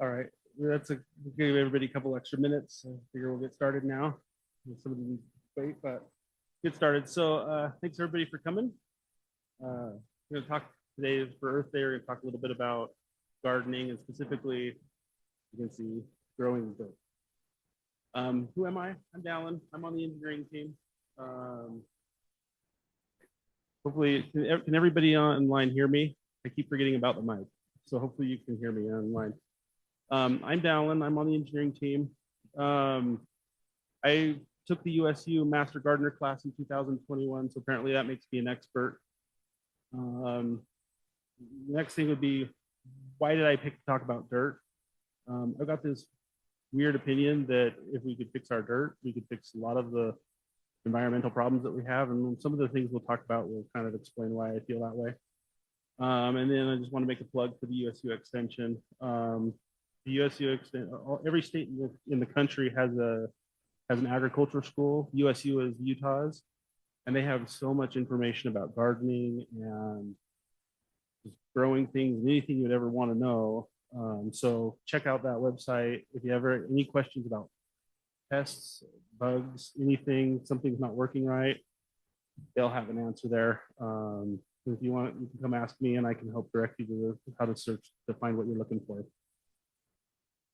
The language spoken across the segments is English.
All right, that's a give everybody a couple extra minutes. I figure we'll get started now. Somebody needs to wait, but get started. So thanks everybody for coming. We're going to talk today for Earth Day. We're going to talk a little bit about gardening and specifically, you can see growing dirt. Who am I? I'm Dallin. I'm on the engineering team. Hopefully, can everybody online hear me? I keep forgetting about the mic, so hopefully you can hear me online. I'm Dallin. I'm on the engineering team. I took the USU Master Gardener class in 2021, so apparently that makes me an expert. The next thing would be, why did I pick to talk about dirt? I've got this weird opinion that if we could fix our dirt, we could fix a lot of the environmental problems that we have, and some of the things we'll talk about will kind of explain why I feel that way. And then I just want to make a plug for the USU Extension. The USU Extension, every state in the country has an agriculture school. USU is Utah's, and they have so much information about gardening and just growing things, anything you'd ever want to know. So check out that website if you ever any questions about pests, bugs, anything, something's not working right, they'll have an answer there. If you want, you can come ask me and I can help direct you to how to search to find what you're looking for.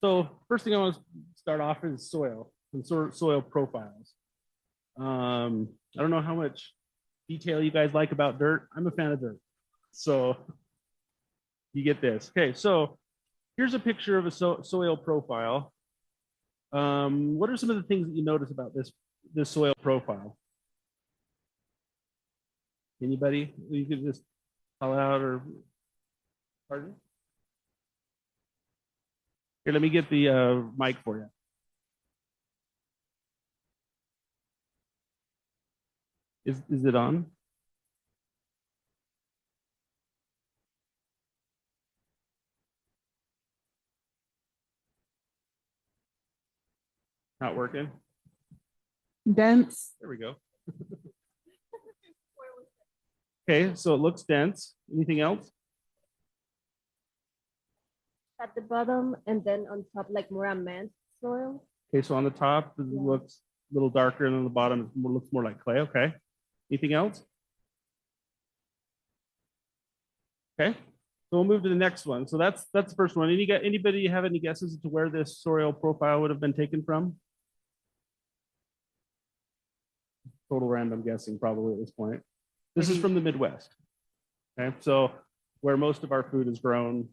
So first thing I want to start off is soil and soil profiles. I don't know how much detail you guys like about dirt. I'm a fan of dirt. So you get this. Okay, so here's a picture of a soil profile. What are some of the things that you notice about this soil profile? Anybody? You could just call out or pardon? Here, let me get the mic for you. Is it on? Not working? Dense. There we go. Okay, so it looks dense. Anything else? At the bottom and then on top, like more amend soil. Okay, so on the top, it looks a little darker, and on the bottom, it looks more like clay. Okay. Anything else? Okay, so we'll move to the next one. So that's the first one. Anybody have any guesses as to where this soil profile would have been taken from? Total random guessing, probably at this point. This is from the Midwest. Okay, so where most of our food is grown.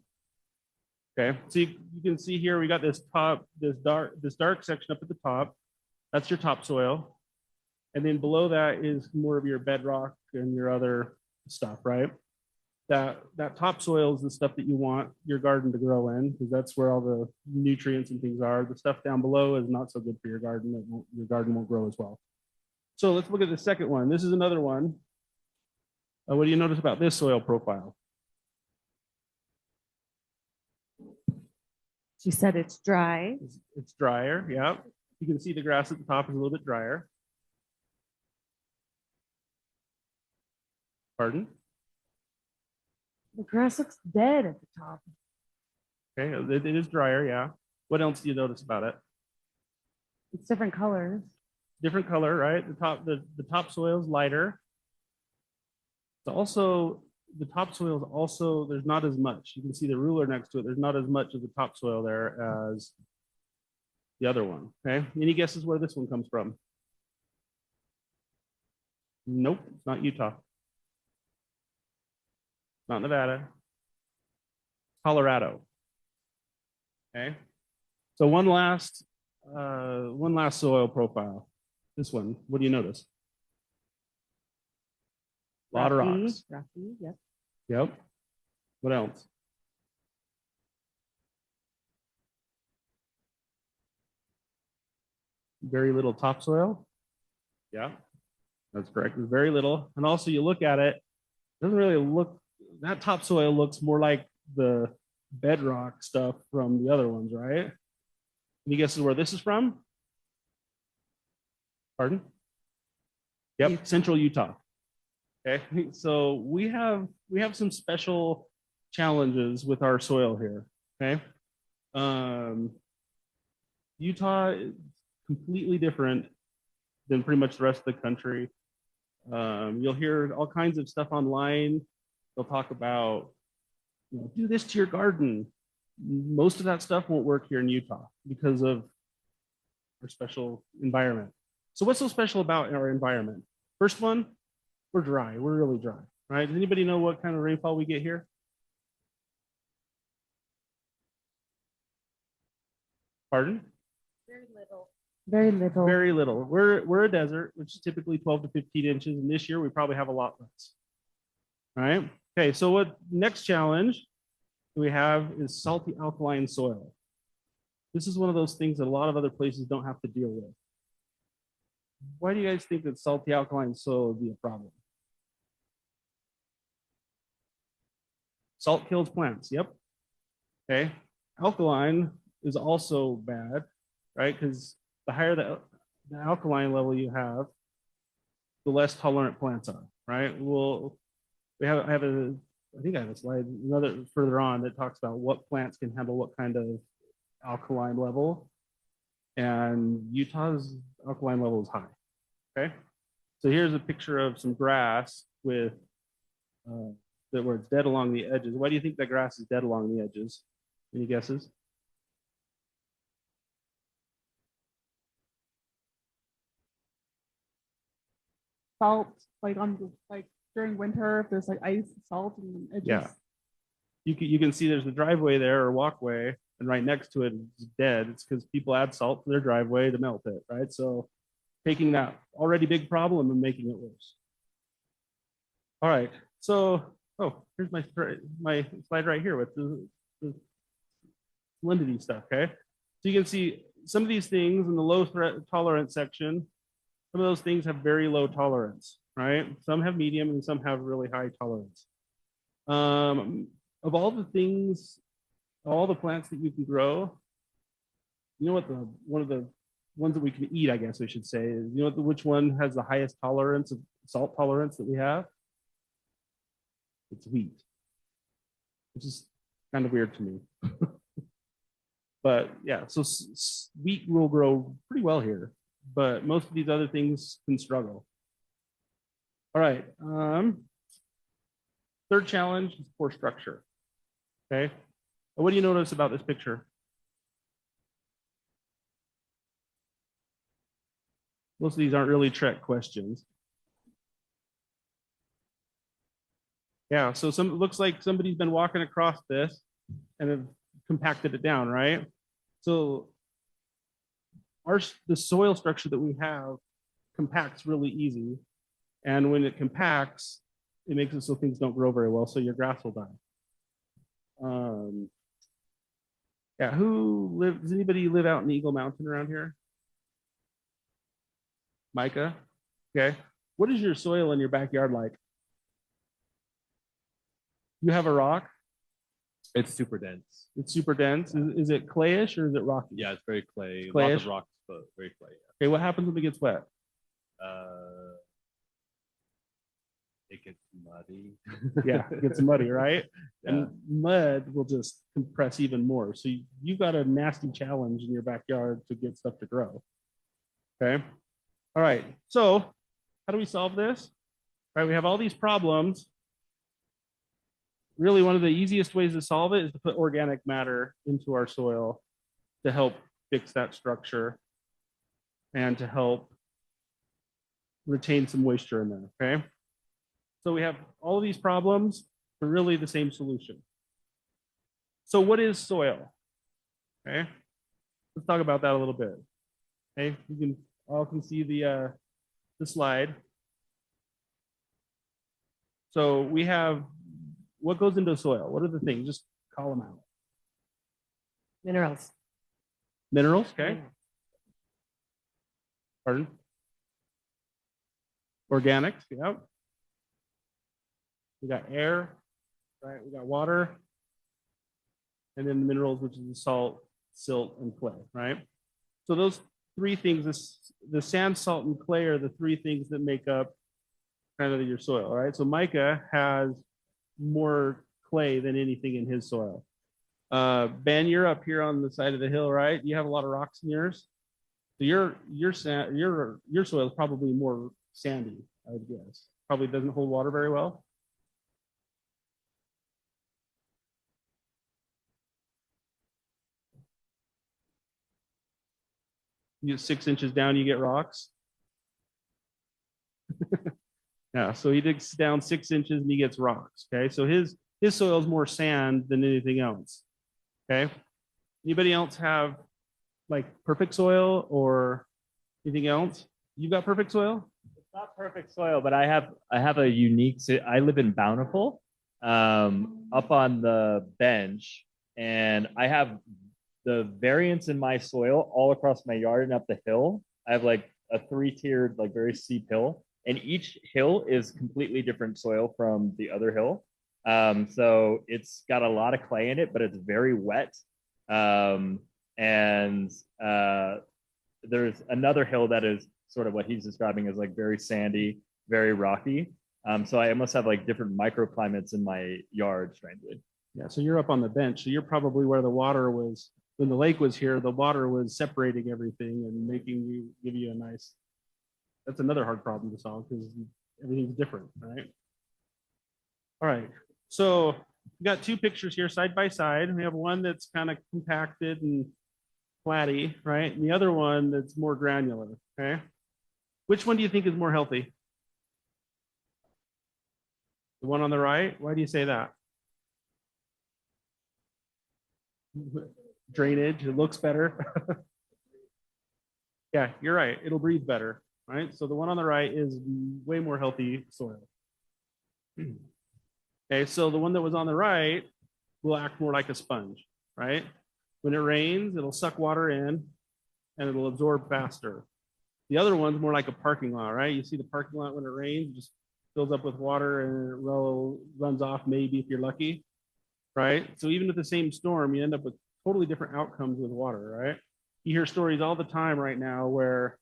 Okay, so you can see here we got this dark section up at the top. That's your topsoil, and then below that is more of your bedrock and your other stuff, right? That topsoil is the stuff that you want your garden to grow in, because that's where all the nutrients and things are. The stuff down below is not so good for your garden. Your garden won't grow as well. So let's look at the second one. This is another one. What do you notice about this soil profile? She said it's dry. It's drier, yeah. You can see the grass at the top is a little bit drier. Pardon? The grass looks dead at the top. Okay, it is drier, yeah. What else do you notice about it? It's different colors. Different color, right? The topsoil is lighter. It's also, the topsoil is also, there's not as much. You can see the ruler next to it. There's not as much of the topsoil there as the other one. Okay, any guesses where this one comes from? Nope, it's not Utah. Not Nevada. Colorado. Okay, so one last soil profile. This one, what do you notice? A lot of rocks. Rocky, yep. Yep. What else? Very little topsoil. Yeah, that's correct. There's very little. And also you look at it, it doesn't really look, that topsoil looks more like the bedrock stuff from the other ones, right? Any guesses where this is from? Pardon? Yep, Central Utah. Okay, so we have some special challenges with our soil here. Okay, Utah is completely different than pretty much the rest of the country. You'll hear all kinds of stuff online. They'll talk about, do this to your garden. Most of that stuff won't work here in Utah because of our special environment. So what's so special about our environment? First one, we're dry. We're really dry, right? Does anybody know what kind of rainfall we get here? Pardon? Very little. Very little. Very little. We're a desert, which is typically 12 to 15 inches, and this year we probably have a lot less. All right. Okay. So what next challenge we have is salty alkaline soil. This is one of those things that a lot of other places don't have to deal with. Why do you guys think that salty alkaline soil would be a problem? Salt kills plants. Yep. Okay. Alkaline is also bad, right? Because the higher the alkaline level you have, the less tolerant plants are, right? I have a, I think I have a slide another further on that talks about what plants can handle what kind of alkaline level, and Utah's alkaline level is high. Okay, so here's a picture of some grass with that where it's dead along the edges. Why do you think that grass is dead along the edges? Any guesses? Salt, like during winter, if there's like ice, salt, and it Yeah. just You can see there's a driveway there or walkway, and right next to it is dead. It's because people add salt to their driveway to melt it, right? So taking that already big problem and making it worse. All right. So, here's my slide right here with the salinity stuff. Okay. So you can see some of these things in the low threat tolerance section. Some of those things have very low tolerance, right? Some have medium and some have really high tolerance. Of all the things, all the plants that you can grow, you know what one of the ones that we can eat, I guess I should say, is which one has the highest tolerance of salt tolerance that we have? It's wheat, which is kind of weird to me. But yeah, so wheat will grow pretty well here, but most of these other things can struggle. All right. Third challenge is poor structure. Okay. What do you notice about this picture? Most of these aren't really trick questions. Yeah, so it looks like somebody's been walking across this and have compacted it down, right? So the soil structure that we have compacts really easy. And when it compacts, it makes it so things don't grow very well, so your grass will die. Yeah, does anybody live out in Eagle Mountain around here? Micah? Okay. What is your soil in your backyard like? You have a rock? It's super dense. It's super dense. Is it clayish or is it rocky? Yeah, it's very clay. Clayish? Lots of rocks, but very clay. Okay, what happens when it gets wet? It gets muddy. Yeah, it gets muddy, right? Yeah. And mud will just compress even more. So you've got a nasty challenge in your backyard to get stuff to grow. Okay. All right. So how do we solve this? All right, we have all these problems. Really, one of the easiest ways to solve it is to put organic matter into our soil to help fix that structure and to help retain some moisture in there, okay? So we have all of these problems, but really the same solution. So what is soil? Okay, let's talk about that a little bit. Okay, you all can see the slide. So we have what goes into soil. What are the things? Just call them out. Minerals. Minerals, okay. Pardon? Organics, yeah. We got air, right? We got water. And then the minerals, which is the salt, silt, and clay, right? So those three things, the sand, salt, and clay are the three things that make up kind of your soil, right? So Micah has more clay than anything in his soil. Ben, you're up here on the side of the hill, right? You have a lot of rocks in yours. So your soil is probably more sandy, I would guess. Probably doesn't hold water very well. You get 6 inches down, you get rocks. Yeah, so he digs down 6 inches and he gets rocks. Okay, so his soil is more sand than anything else. Okay, anybody else have like perfect soil or anything else? You got perfect soil? It's not perfect soil, but I have a unique. I live in Bountiful, up on the bench, and I have the variance in my soil all across my yard and up the hill. I have like a three-tiered, like very steep hill, and each hill is completely different soil from the other hill. So it's got a lot of clay in it, but it's very wet. And there's another hill that is sort of what he's describing as like very sandy, very rocky. So I almost have like different microclimates in my yard, strangely. Yeah, so you're up on the bench. So you're probably where the water was when the lake was here. The water was separating everything and give you a nice. That's another hard problem to solve because everything's different, right? All right. So we got two pictures here side by side. We have one that's kind of compacted and flatty, right? And the other one that's more granular. Okay. Which one do you think is more healthy? The one on the right? Why do you say that? Drainage, it looks better. Yeah, you're right. It'll breathe better, right? So the one on the right is way more healthy soil. Okay, so the one that was on the right will act more like a sponge, right? When it rains, it'll suck water in and it'll absorb faster. The other one's more like a parking lot, right? You see the parking lot when it rains, it just fills up with water and it runs off maybe if you're lucky, right? So even with the same storm, you end up with totally different outcomes with water, right? You hear stories all the time right now where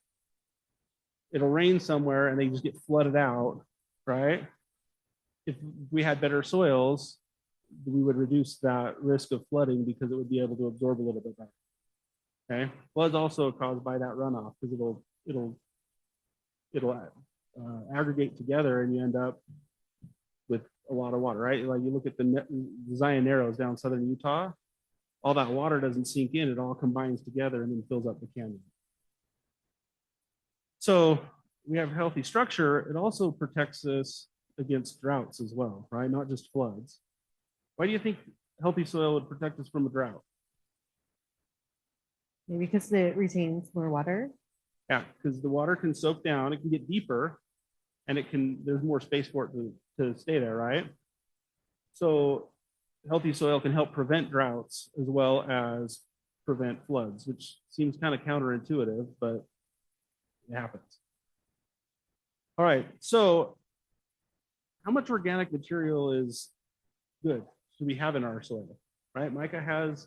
it'll rain somewhere and they just get flooded out, right? If we had better soils, we would reduce that risk of flooding because it would be able to absorb a little bit better. Okay, flood's also caused by that runoff because it'll aggregate together and you end up with a lot of water, right? Like you look at the Zion Narrows down southern Utah, all that water doesn't sink in; it all combines together and then fills up the canyon. So we have healthy structure. It also protects us against droughts as well, right? Not just floods. Why do you think healthy soil would protect us from a drought? Maybe because it retains more water. Yeah, because the water can soak down, it can get deeper, and there's more space for it to stay there, right? So healthy soil can help prevent droughts as well as prevent floods, which seems kind of counterintuitive, but it happens. All right, so how much organic material is good should we have in our soil, right? Micah has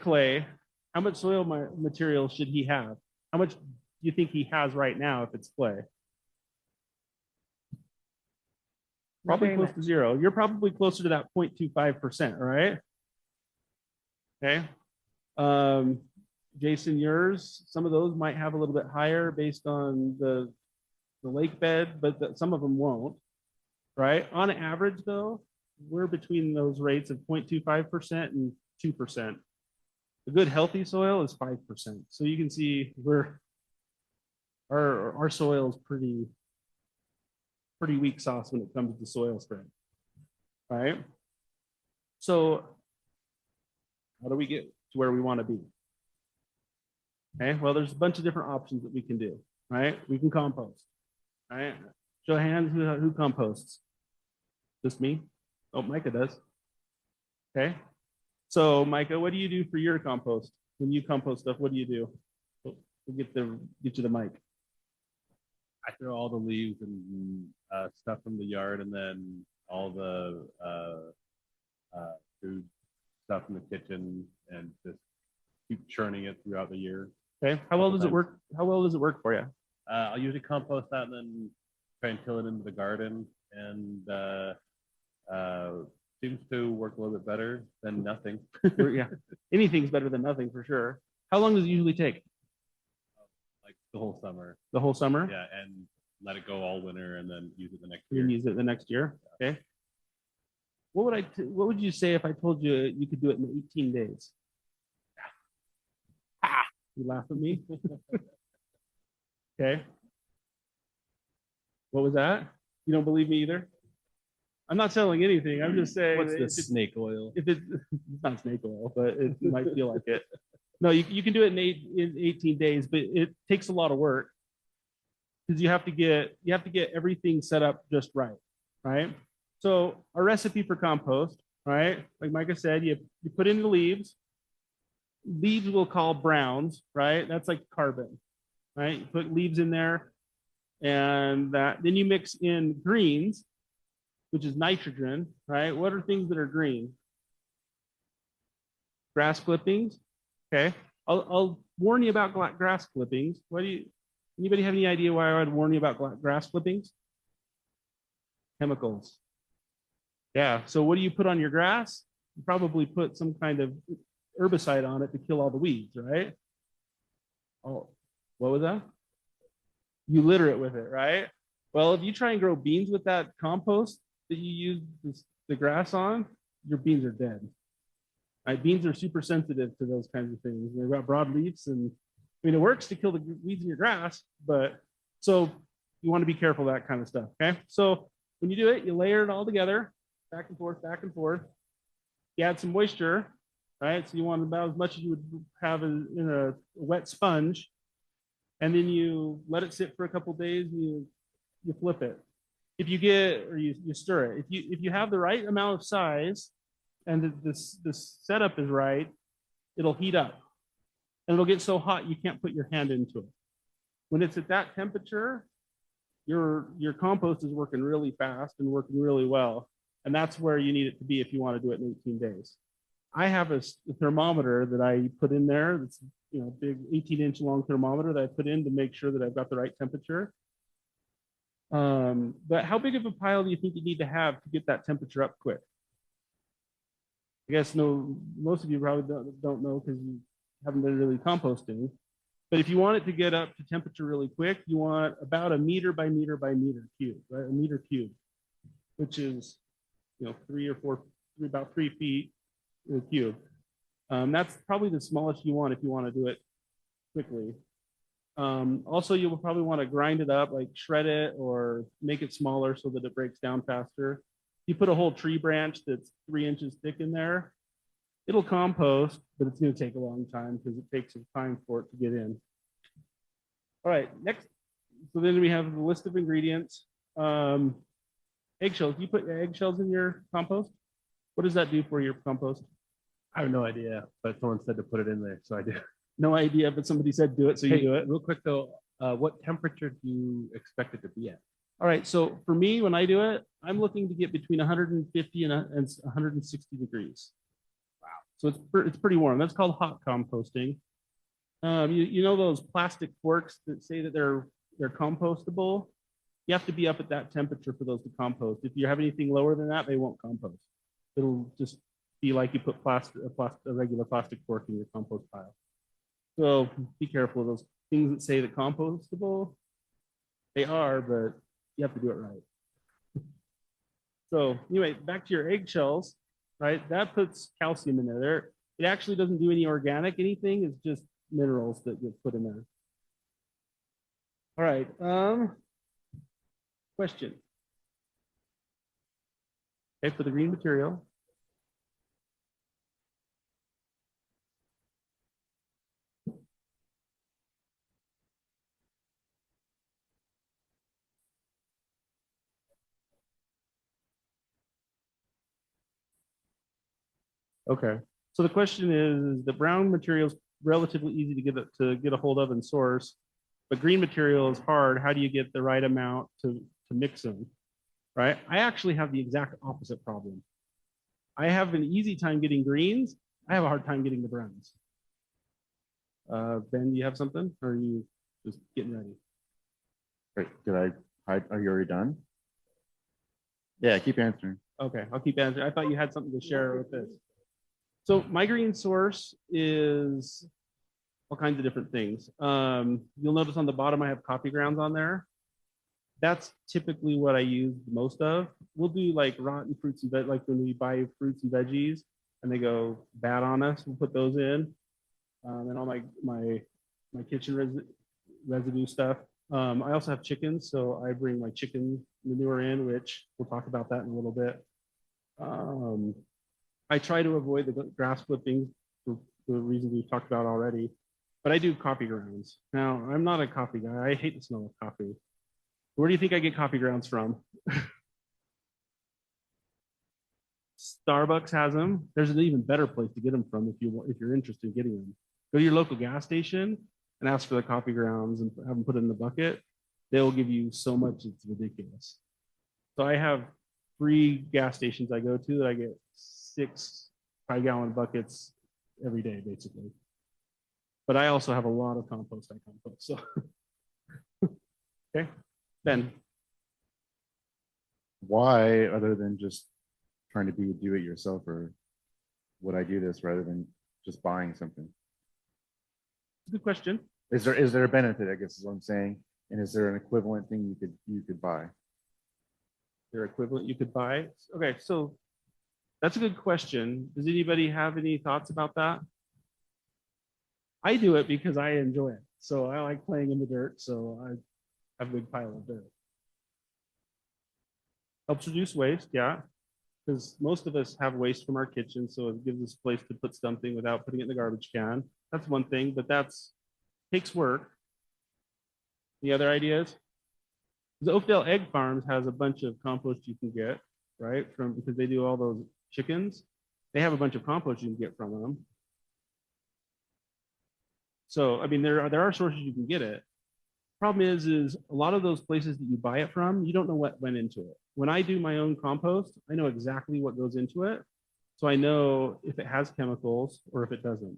clay. How much soil material should he have? How much do you think he has right now if it's clay? Probably close to zero. You're probably closer to that 0.25%, right? Okay. Jason, yours, some of those might have a little bit higher based on the lake bed, but some of them won't, right? On average, though, we're between those rates of 0.25% and 2%. A good healthy soil is 5%. So you can see our soil is pretty weak sauce when it comes to soil strength, right? So how do we get to where we want to be? Okay, well, there's a bunch of different options that we can do, right? We can compost, right? Show of hands who composts. Just me? Oh, Micah does. Okay. So Micah, what do you do for your compost? When you compost stuff, what do you do? We'll get you the mic. I throw all the leaves and stuff from the yard, and then all the food stuff in the kitchen, and just keep churning it throughout the year. Okay. How well does it work? How well does it work for you? I'll usually compost that and then try and till it into the garden, and Seems to work a little bit better than nothing. Yeah, anything's better than nothing for sure. How long does it usually take? Like the whole summer. The whole summer? Yeah, and let it go all winter and then use it the next You year. can use it the next year. Okay. What would you say if I told you you could do it in 18 days? Ah, you laugh at me. Okay. What was that? You don't believe me either? I'm not selling anything. I'm just saying. What's that this snake oil? if it's not snake oil, but it might feel like it. No, you can do it in 18 days, but it takes a lot of work because you have to get everything set up just right, right? So our recipe for compost, right? Like Micah said, you put in the leaves. Leaves we'll call browns, right? That's like carbon, right? You put leaves in there, and then you mix in greens, which is nitrogen, right? What are things that are green? Grass clippings. Okay. I'll warn you about grass clippings. Anybody have any idea why I would warn you about grass clippings? Chemicals. Yeah. So what do you put on your grass? You probably put some kind of herbicide on it to kill all the weeds, right? Oh, what was that? You litter it with it, right? Well, if you try and grow beans with that compost that you use the grass on, your beans are dead. Right? Beans are super sensitive to those kinds of things. They've got broad leaves, and I mean, it works to kill the weeds in your grass, but so you want to be careful of that kind of stuff. Okay. So when you do it, you layer it all together, back and forth, back and forth. You add some moisture, right? So you want about as much as you would have in a wet sponge. And then you let it sit for a couple of days, and you flip it. If you get, or you stir it. If you have the right amount of size and this setup is right, it'll heat up. And it'll get so hot you can't put your hand into it. When it's at that temperature, your compost is working really fast and working really well. And that's where you need it to be if you want to do it in 18 days. I have a thermometer that I put in there. That's big 18-inch long thermometer that I put in to make sure that I've got the right temperature. But how big of a pile do you think you need to have to get that temperature up quick? I guess most of you probably don't know because you haven't been really composting. But if you want it to get up to temperature really quick, you want about a meter by meter by meter cube, right? A meter cube, which is about 3 feet in a cube. That's probably the smallest you want if you want to do it quickly. Also, you will probably want to grind it up, like shred it or make it smaller so that it breaks down faster. You put a whole tree branch that's 3 inches thick in there, it'll compost, but it's going to take a long time because it takes some time for it to get in. All right, next. So then we have the list of ingredients. Eggshells. Do you put eggshells in your compost? What does that do for your compost? I have no idea, but someone said to put it in there, so I did. No idea, but somebody said do it, so you do it. Real quick though, what temperature do you expect it to be at? All right, so for me, when I do it, I'm looking to get between 150 and 160 degrees. Wow. So it's pretty warm. That's called hot composting. You know those plastic forks that say that they're compostable? You have to be up at that temperature for those to compost. If you have anything lower than that, they won't compost. It'll just be like you put a regular plastic fork in your compost pile. So be careful of those things that say that compostable. They are, but you have to do it right. So anyway, back to your eggshells, right? That puts calcium in there. It actually doesn't do any organic anything. It's just minerals that get put in there. All right. Question. Okay, for the green material. Okay. So the question is the brown material is relatively easy to get a hold of and source, but green material is hard. How do you get the right amount to mix them? Right? I actually have the exact opposite problem. I have an easy time getting greens. I have a hard time getting the browns. Ben, do you have something, or are you just getting ready? Great. Are you already done? Yeah, keep answering. Okay, I'll keep answering. I thought you had something to share with this. So my green source is all kinds of different things. You'll notice on the bottom I have coffee grounds on there. That's typically what I use most of. We'll do like rotten fruits and like when we buy fruits and veggies and they go bad on us, we'll put those in. And all my kitchen residue stuff. I also have chickens, so I bring my chicken manure in, which we'll talk about that in a little bit. I try to avoid the grass clippings for the reasons we've talked about already, but I do coffee grounds. Now, I'm not a coffee guy. I hate the smell of coffee. Where do you think I get coffee grounds from? Starbucks has them. There's an even better place to get them from if you're interested in getting them. Go to your local gas station and ask for the coffee grounds and have them put it in the bucket. They'll give you so much, it's ridiculous. So I have 3 gas stations I go to that I get 6 5-gallon buckets every day, basically. But I also have a lot of compost I compost. So, okay, Ben. Why, other than just trying to be a do-it-yourselfer, would I do this rather than just buying something? Good question. Is there a benefit, I guess is what I'm saying? And is there an equivalent thing you could buy? Their equivalent you could buy. Okay, so that's a good question. Does anybody have any thoughts about that? I do it because I enjoy it. So I like playing in the dirt. So I have a big pile of dirt. Helps reduce waste, yeah. Because most of us have waste from our kitchen, so it gives us a place to put something without putting it in the garbage can. That's one thing, but takes work. The other ideas? The Oakdale Egg Farms has a bunch of compost you can get, right? Because they do all those chickens. They have a bunch of compost you can get from them. So, I mean, there are sources you can get it. Problem is a lot of those places that you buy it from, you don't know what went into it. When I do my own compost, I know exactly what goes into it. So I know if it has chemicals or if it doesn't.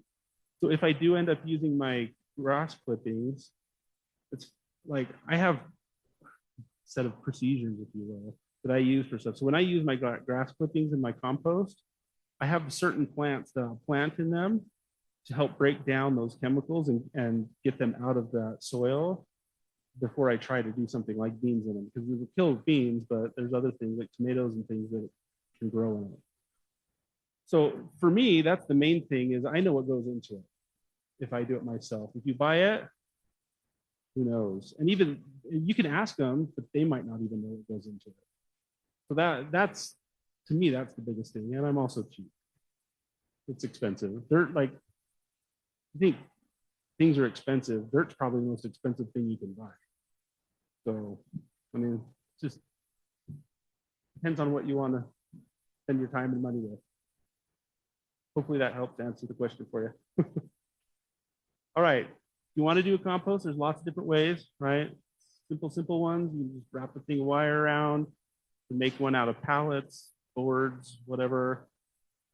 So if I do end up using my grass clippings, it's like I have a set of procedures, if you will, that I use for stuff. So when I use my grass clippings in my compost, I have certain plants that I'll plant in them to help break down those chemicals and get them out of the soil before I try to do something like beans in them, because we will kill beans, but there's other things like tomatoes and things that can grow in it. So for me, that's the main thing is I know what goes into it if I do it myself. If you buy it, who knows? And even you can ask them, but they might not even know what goes into it. So that's to me, that's the biggest thing. And I'm also cheap. It's expensive. Dirt, like I think things are expensive. Dirt's probably the most expensive thing you can buy. So, I mean, just depends on what you want to spend your time and money with. Hopefully that helps answer the question for you. All right. You want to do a compost? There's lots of different ways, right? Simple ones. You just wrap the thing of wire around. You make one out of pallets, boards, whatever.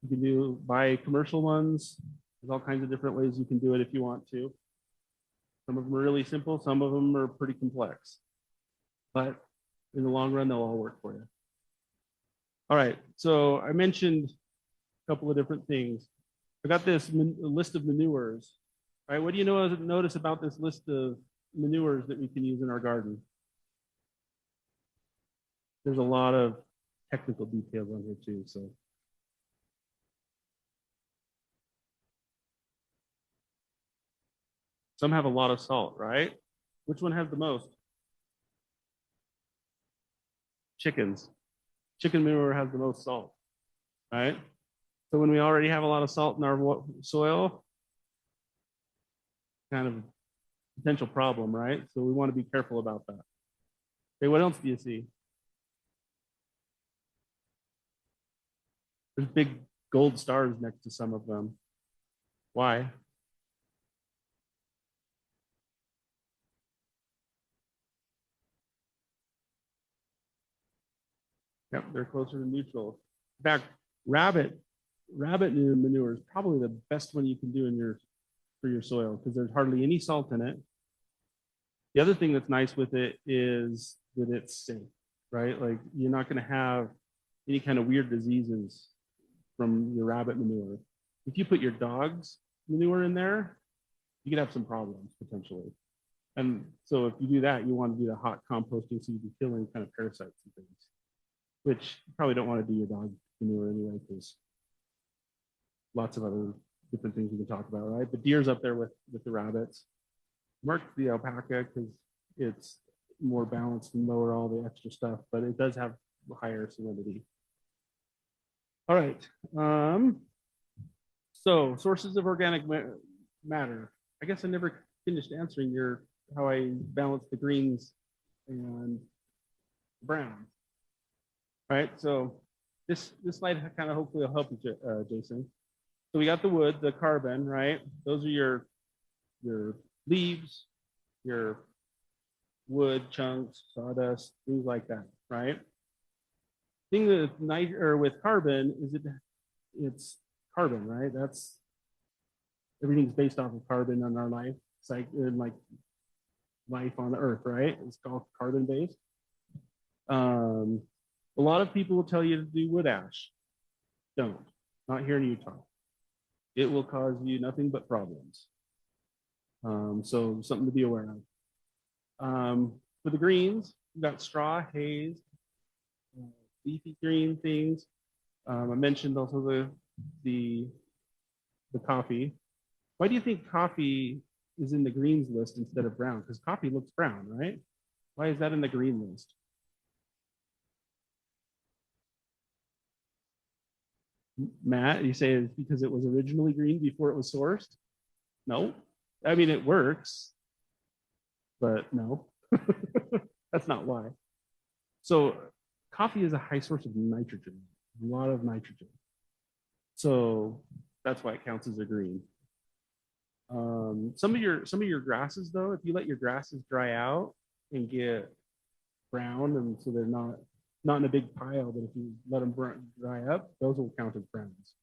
You can buy commercial ones. There's all kinds of different ways you can do it if you want to. Some of them are really simple. Some of them are pretty complex. But in the long run, they'll all work for you. All right. So I mentioned a couple of different things. I got this list of manures. All right. What do you notice about this list of manures that we can use in our garden? There's a lot of technical details on here too. So some have a lot of salt, right? Which one has the most? Chickens. Chicken manure has the most salt, right? So when we already have a lot of salt in our soil, kind of a potential problem, right? So we want to be careful about that. Okay, what else do you see? There's big gold stars next to some of them. Why? Yep, they're closer to neutral. In fact, rabbit manure is probably the best one you can do for your soil because there's hardly any salt in it. The other thing that's nice with it is that it's safe, right? Like you're not going to have any kind of weird diseases from your rabbit manure. If you put your dog's manure in there, you could have some problems potentially. And so if you do that, you want to do the hot composting so you can kill any kind of parasites and things, which you probably don't want to do your dog manure anyway, because lots of other different things we can talk about, right? The deer's up there with the rabbits. Mark the alpaca because it's more balanced and lower all the extra stuff, but it does have higher salinity. All right. So sources of organic matter. I guess I never finished answering how I balance the greens and brown. All right. So this slide kind of hopefully will help you, Jason. So we got the wood, the carbon, right? Those are your leaves, your wood chunks, sawdust, things like that, right? Thing with carbon is it's carbon, right? That's everything's based off of carbon on our life. It's like life on the earth, right? It's called carbon based. A lot of people will tell you to do wood ash. Don't. Not here in Utah. It will cause you nothing but problems. So something to be aware of. For the greens, you got straw, haze, leafy green things. I mentioned also the coffee. Why do you think coffee is in the greens list instead of brown? Because coffee looks brown, right? Why is that in the green list? Matt, you say it's because it was originally green before it was sourced? No. I mean, it works, but no. That's not why. So coffee is a high source of nitrogen, a lot of nitrogen. So that's why it counts as a green. Some of your grasses, though, if you let your grasses dry out and get brown, and so they're not in a big pile, but if you let them dry up, those will count as browns.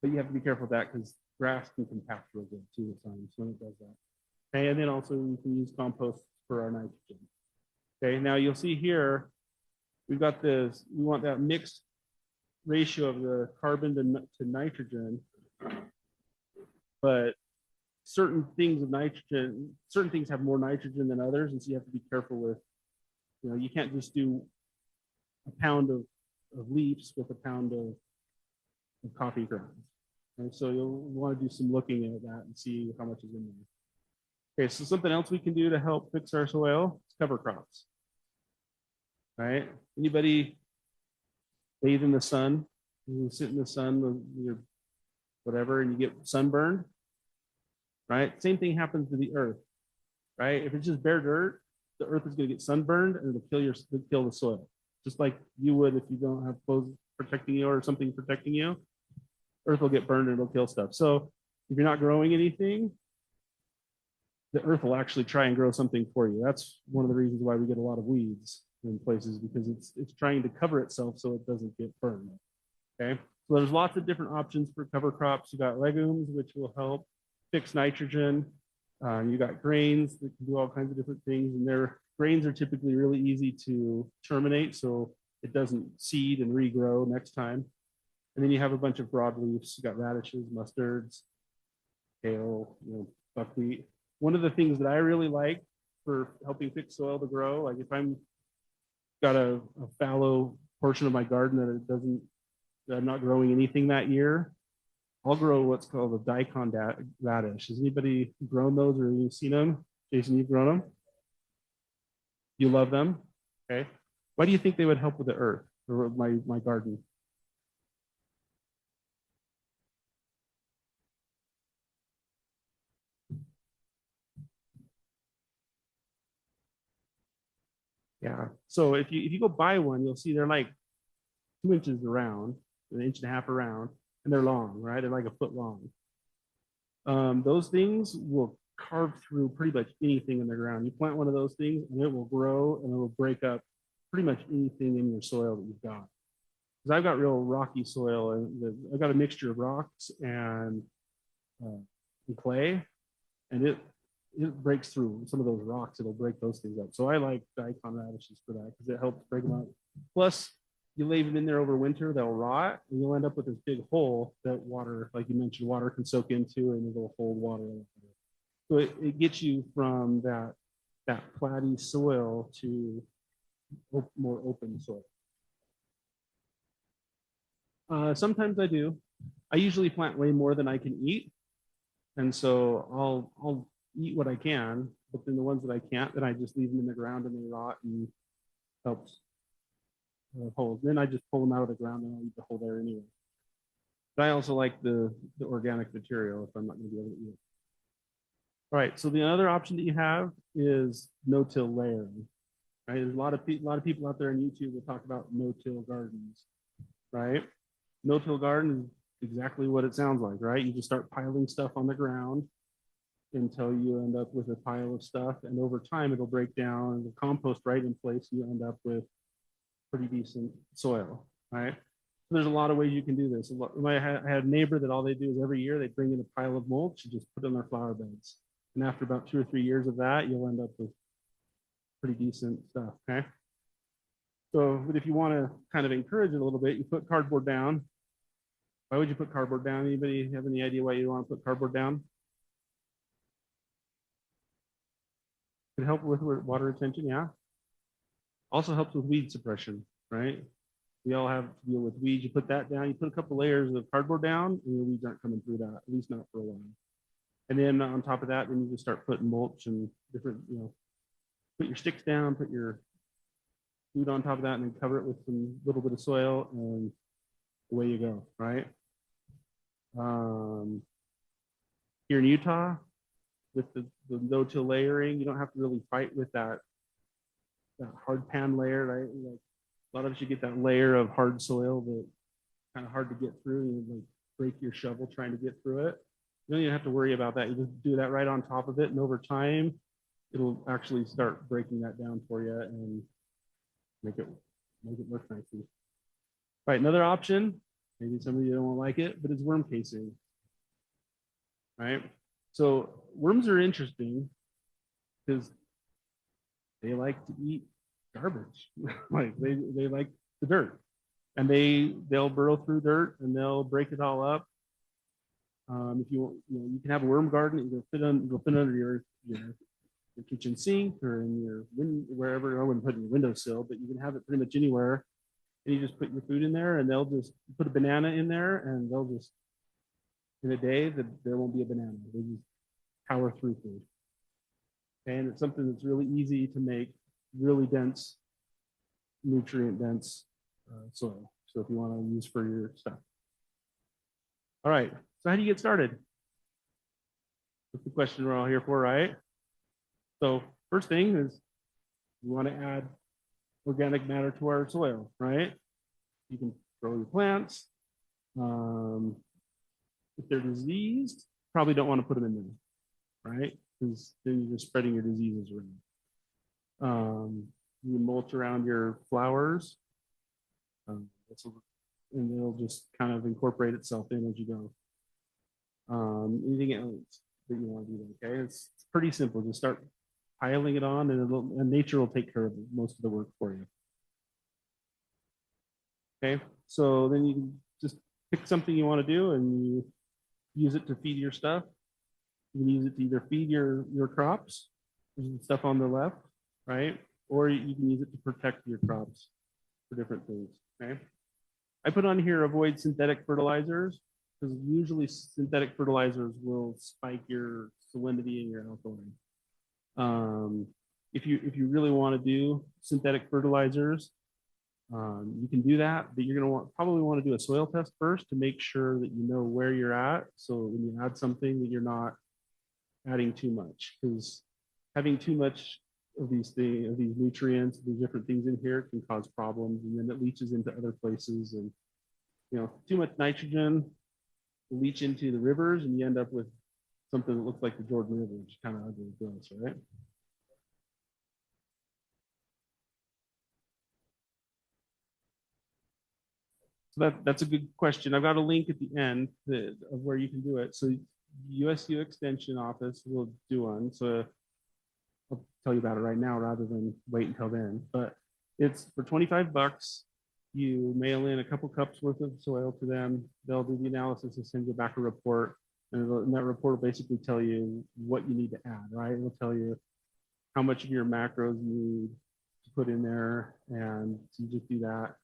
But you have to be careful with that because grass can compact real good too at times when it does that. Okay, and then also we can use compost for our nitrogen. Okay, now you'll see here, we've got this, we want that mixed ratio of the carbon to nitrogen, but certain things have more nitrogen than others, and so you have to be careful with, you can't just do a pound of leaves with a pound of coffee grounds. And so you'll want to do some looking at that and see how much is in there. Okay, so something else we can do to help fix our soil is cover crops. All right, anybody bathe in the sun? You sit in the sun with your whatever and you get sunburned, right? Same thing happens to the earth, right? If it's just bare dirt, the earth is going to get sunburned and it'll kill the soil, just like you would if you don't have clothes protecting you or something protecting you. Earth will get burned and it'll kill stuff. So if you're not growing anything, the earth will actually try and grow something for you. That's one of the reasons why we get a lot of weeds in places, because it's trying to cover itself so it doesn't get burned. Okay, so there's lots of different options for cover crops. You got legumes, which will help fix nitrogen. You got grains that can do all kinds of different things, and their grains are typically really easy to terminate, so it doesn't seed and regrow next time. And then you have a bunch of broadleafs. You got radishes, mustards, kale, buckwheat. One of the things that I really like for helping fix soil to grow, like if I'm got a fallow portion of my garden that I'm not growing anything that year, I'll grow what's called a daikon radish. Has anybody grown those or you've seen them? Jason, you've grown them? You love them? Okay. Why do you think they would help with the earth or my garden? Yeah. So if you go buy one, you'll see they're like 2 inches around, 1.5 inches around, and they're long, right? They're like a foot long. Those things will carve through pretty much anything in the ground. You plant one of those things and it will grow and it will break up pretty much anything in your soil that you've got. Because I've got real rocky soil and I've got a mixture of rocks and clay, and it breaks through some of those rocks. It'll break those things up. So I like daikon radishes for that because it helps break them up. Plus, you leave them in there over winter, they'll rot, and you'll end up with this big hole that water, like you mentioned, water can soak into, and it'll hold water. So it gets you from that flatty soil to more open soil. Sometimes I do. I usually plant way more than I can eat, and so I'll eat what I can, but then the ones that I can't, then I just leave them in the ground and they rot and helps hold. Then I just pull them out of the ground and I'll eat the whole there anyway. But I also like the organic material if I'm not going to be able to eat it. All right, so the other option that you have is no-till layering. Right, there's a lot of people out there on YouTube will talk about no-till gardens, right? No-till garden is exactly what it sounds like, right? You just start piling stuff on the ground until you end up with a pile of stuff, and over time it'll break down and the compost right in place, and you end up with pretty decent soil, right? So there's a lot of ways you can do this. I had a neighbor that all they do is every year they bring in a pile of mulch and just put it on their flower beds. And after about 2 or 3 years of that, you'll end up with pretty decent stuff, okay? So, but if you want to kind of encourage it a little bit, you put cardboard down. Why would you put cardboard down? Anybody have any idea why you want to put cardboard down? Could help with water retention, yeah. Also helps with weed suppression, right? We all have to deal with weeds. You put that down, you put a couple layers of cardboard down, and the weeds aren't coming through that, at least not for a while. And then on top of that, then you just start putting mulch and different, put your sticks down, put your food on top of that, and then cover it with some little bit of soil, and away you go, right? Here in Utah, with the no-till layering, you don't have to really fight with that hard pan layer, right? Like a lot of us, you get that layer of hard soil that kind of hard to get through, and you like break your shovel trying to get through it. You don't even have to worry about that. You just do that right on top of it, and over time, it'll actually start breaking that down for you and make it work nicely. All right, another option, maybe some of you don't like it, but it's worm casing. Right? So worms are interesting because they like to eat garbage. Like they like the dirt, and they'll burrow through dirt and they'll break it all up. If you want, you can have a worm garden. It'll fit under your kitchen sink or in your wherever. I wouldn't put it in your windowsill, but you can have it pretty much anywhere. And you just put your food in there, and they'll just put a banana in there, and they'll just in a day that there won't be a banana. They just power through food. And it's something that's really easy to make really dense, nutrient dense soil. So if you want to use for your stuff. All right. So how do you get started? That's the question we're all here for, right? So first thing is we want to add organic matter to our soil, right? You can grow your plants. If they're diseased, probably don't want to put them in there, right? Because then you're just spreading your diseases around. You mulch around your flowers, and it'll just kind of incorporate itself in as you go. Anything else that you want to do? Okay, it's pretty simple. Just start piling it on, and nature will take care of most of the work for you. Okay, so then you can just pick something you want to do, and you use it to feed your stuff. You can use it to either feed your crops, which is the stuff on the left, right? Or you can use it to protect your crops for different things, okay? I put on here avoid synthetic fertilizers, because usually synthetic fertilizers will spike your salinity and your alkaline. If you really want to do synthetic fertilizers, you can do that, but you're going to probably want to do a soil test first to make sure that you know where you're at. So when you add something, that you're not adding too much, because having too much of these nutrients, these different things in here can cause problems, and then it leaches into other places. And too much nitrogen will leach into the rivers, and you end up with something that looks like the Jordan River, which is kind of ugly and gross, right? So that's a good question. I've got a link at the end of where you can do it. So USU Extension Office will do one. So I'll tell you about it right now rather than wait until then. But it's for $25. You mail in a couple cups worth of soil to them. They'll do the analysis and send you back a report. And that report will basically tell you what you need to add, right? It'll tell you how much of your macros you need to put in there, and you just do that.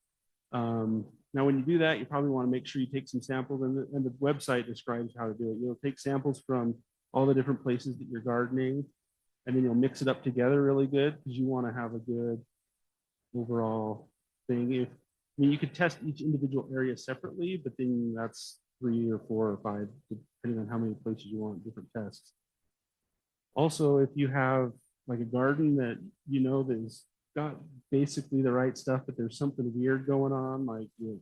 Now, when you do that, you probably want to make sure you take some samples, and the website describes how to do it. You'll take samples from all the different places that you're gardening, and then you'll mix it up together really good because you want to have a good overall thing. I mean, you could test each individual area separately, but then that's 3 or 4 or 5, depending on how many places you want different tests. Also, if you have like a garden that you know that's got basically the right stuff, but there's something weird going on, like your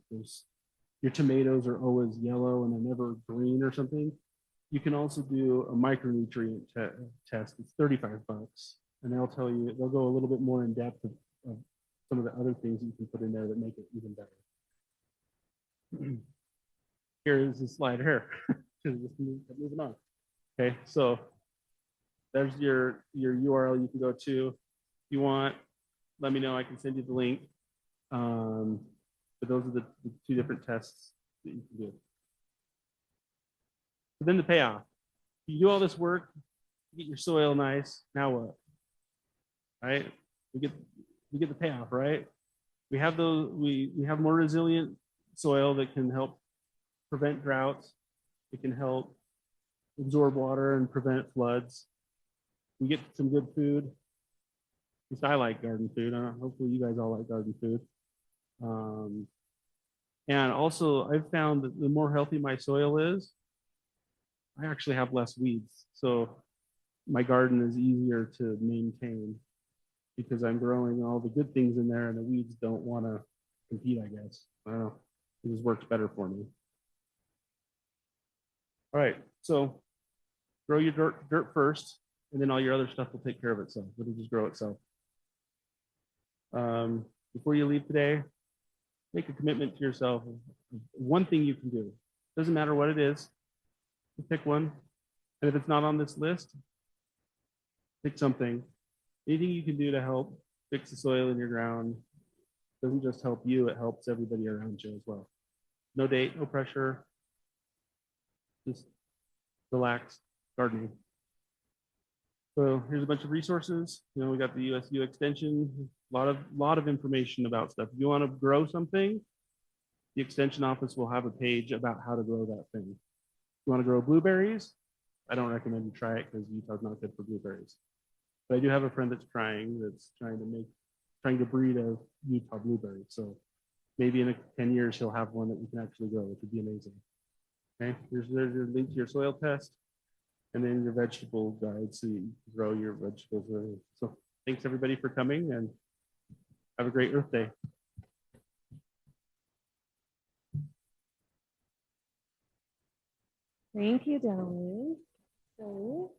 tomatoes are always yellow and they're never green or something, you can also do a micronutrient test. It's $35, and they'll tell you, they'll go a little bit more in depth of some of the other things you can put in there that make it even better. Here is the slide here. Moving on. Okay, so there's your URL you can go to. If you want, let me know. I can send you the link. But those are the 2 different tests that you can do. But then the payoff. You do all this work, you get your soil nice. Now what? Right? We get the payoff, right? We have those. We have more resilient soil that can help prevent droughts. It can help absorb water and prevent floods. We get some good food. At least I like garden food. Hopefully you guys all like garden food. And also I've found that the more healthy my soil is, I actually have less weeds. So my garden is easier to maintain because I'm growing all the good things in there and the weeds don't want to compete, I guess. I don't know. It just works better for me. All right, so grow your dirt first, and then all your other stuff will take care of itself. It'll just grow itself. Before you leave today, make a commitment to yourself. One thing you can do. Doesn't matter what it is. Pick one. And if it's not on this list, pick something. Anything you can do to help fix the soil in your ground doesn't just help you, it helps everybody around you as well. No date, no pressure. Just relax, gardening. So here's a bunch of resources. You know, we got the USU extension, a lot of information about stuff. If you want to grow something, the extension office will have a page about how to grow that thing. If you want to grow blueberries, I don't recommend you try it because Utah's not good for blueberries. But I do have a friend that's trying to breed a Utah blueberry. So maybe in 10 years he'll have one that we can actually grow, which would be amazing. Okay, there's your link to your soil test, and then your vegetable guide so you can grow your vegetables. So thanks everybody for coming, and have a great Earth Day. Thank you, Darwin. So